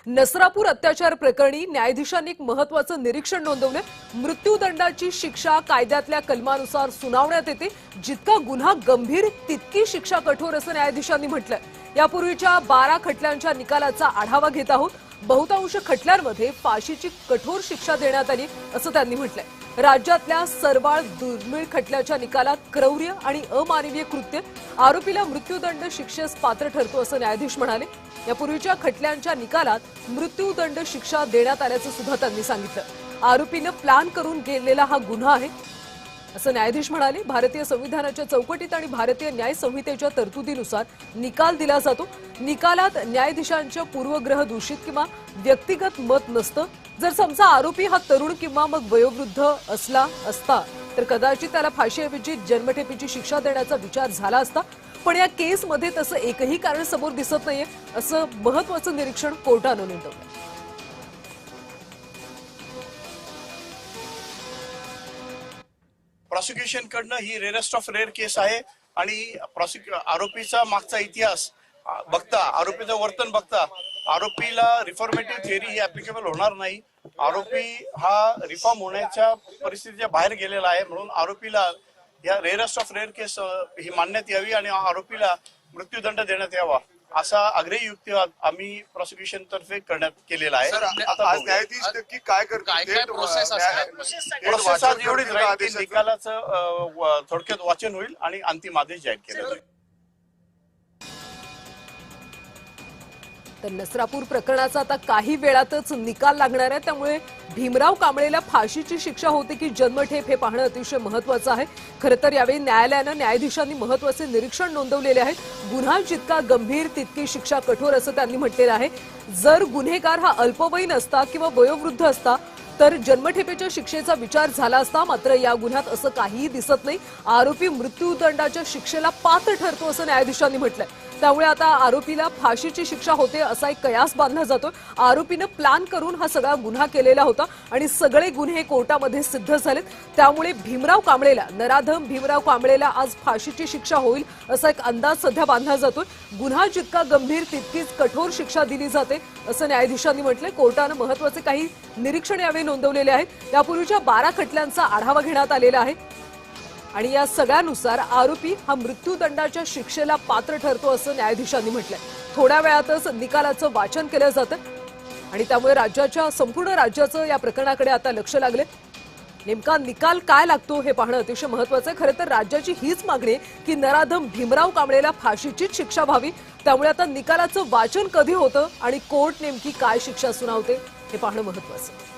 नसरापूर अत्याचार प्रकरणी न्यायाधीशांनी एक महत्त्वाचं निरीक्षण नोंदवलं। मृत्यूदंडाची शिक्षा कायद्यातल्या कलमानुसार सुनावण्यात येते। जितका गुन्हा गंभीर तितकी शिक्षा कठोर असं न्यायाधीशांनी म्हटलंय। यापूर्वीच्या 12 खटल्यांच्या निकालाचा आढावा घेत आहोत। बहुतांश खटल्यांमध्ये फाशीची कठोर शिक्षा देण्यात आली असं त्यांनी म्हटलंय। राज्यातल्या सर्वात दुर्मिळ खटल्याच्या निकालात क्रौर्य आणि अमानवीय कृत्य आरोपीला मृत्यूदंड शिक्षेस पात्र ठरतो असं न्यायाधीश म्हणाले। यापूर्वीच्या खटल्यांच्या निकालात मृत्यूदंड शिक्षा देण्यात आल्याचं सुद्धा त्यांनी सांगितलं। आरोपीने प्लॅन करून केलेला हा गुन्हा आहे असं न्यायाधीश म्हणाले। भारतीय संविधानाच्या चौकटीत आणि भारतीय न्याय संहितेच्या तरतुदीनुसार निकाल दिला जातो। निकालात न्यायाधीशांच्या पूर्वग्रह दूषित किंवा व्यक्तिगत मत नसतं। जर समजा आरोपी हा तरुण किंवा मग वयोवृद्ध असता तर कदाचित त्याला फाशीऐवजी जन्मठेपेची शिक्षा देण्याचा विचार झाला असता, पण या केसमध्ये तसं एकही कारण समोर दिसत नाहीये असं महत्त्वाचं निरीक्षण कोर्टानं नोंदवलं। प्रॉसिक्युशन कडनं ही रेअरेस्ट ऑफ रेअर केस आहे आणि आरोपीचा मागचा इतिहास बघता, आरोपीचं वर्तन बघता आरोपीला रिफॉर्मेटिव्ह थिअरी ही ऍप्लिकेबल होणार नाही। आरोपी हा रिफॉर्म होण्याच्या परिस्थितीच्या बाहेर गेलेला आहे, म्हणून आरोपीला या रेअरेस्ट ऑफ रेअर केस ही मानण्यात यावी आणि आरोपीला मृत्यूदंड देण्यात यावा असा आग्रही युक्तिवाद आम्ही प्रॉसिक्युशन तर्फे करण्यात केलेला आहे। आता न्यायाधीश नक्की काय करतील? प्रोसेस एवढीच राहील की निकालाचं थोडक्यात वाचन होईल आणि अंतिम आदेश जाहीर केला जाईल। तर नसरापूर प्रकरणाचा आता काही वेळातच निकाल लागणार आहे, त्यामुळे भीमराव कांबळेला फाशीची शिक्षा होते की जन्मठेप हे पाहणं अतिशय महत्त्वाचं आहे। खरं तर यावेळी न्यायालयानं न्यायाधीशांनी महत्त्वाचे निरीक्षण नोंदवलेले आहे। गुन्हा जितका गंभीर तितकी शिक्षा कठोर असं त्यांनी म्हटलेलं आहे। जर गुन्हेगार हा अल्पवयीन असता किंवा वयोवृद्ध असता तर जन्मठेपेच्या शिक्षेचा विचार झाला असता, मात्र या गुन्ह्यात असं काहीही दिसत नाही। आरोपी मृत्यूदंडाच्या शिक्षेला पात्र ठरतो असं न्यायाधीशांनी म्हटलंय। त्यामुळे आता आरोपीला फाशीची शिक्षा होते असा एक कयास बांधला जातोय। आरोपीनं प्लॅन करून हा सगळा गुन्हा केलेला होता आणि सगळे गुन्हे कोर्टामध्ये सिद्ध झालेत। त्यामुळे भीमराव कांबळेला, नराधम भीमराव कांबळेला आज फाशीची शिक्षा होईल असा एक अंदाज सध्या बांधला जातोय। गुन्हा जितका गंभीर तितकीच कठोर शिक्षा दिली जाते असं न्यायाधीशांनी म्हटलंय। कोर्टानं महत्त्वाचे काही निरीक्षण यावेळी नोंदवलेले आहेत। यापूर्वीच्या 12 खटल्यांचा आढावा घेण्यात आलेला आहे आणि या सगळ्यानुसार आरोपी हा मृत्यूदंडाच्या शिक्षेला पात्र ठरतो असं न्यायाधीशांनी म्हटलंय। थोड्या वेळातच निकालाचं वाचन केलं जातं आणि त्यामुळे संपूर्ण राज्याचं या प्रकरणाकडे आता लक्ष लागले। नेमका निकाल काय लागतो हे पाहणं अतिशय महत्त्वाचं आहे। खरं तर राज्याची हीच मागणी आहे की नराधम भीमराव कांबळेला फाशीचीच शिक्षा व्हावी। त्यामुळे आता निकालाचं वाचन कधी होतं आणि कोर्ट नेमकी काय शिक्षा सुनावते हे पाहणं महत्त्वाचं आहे।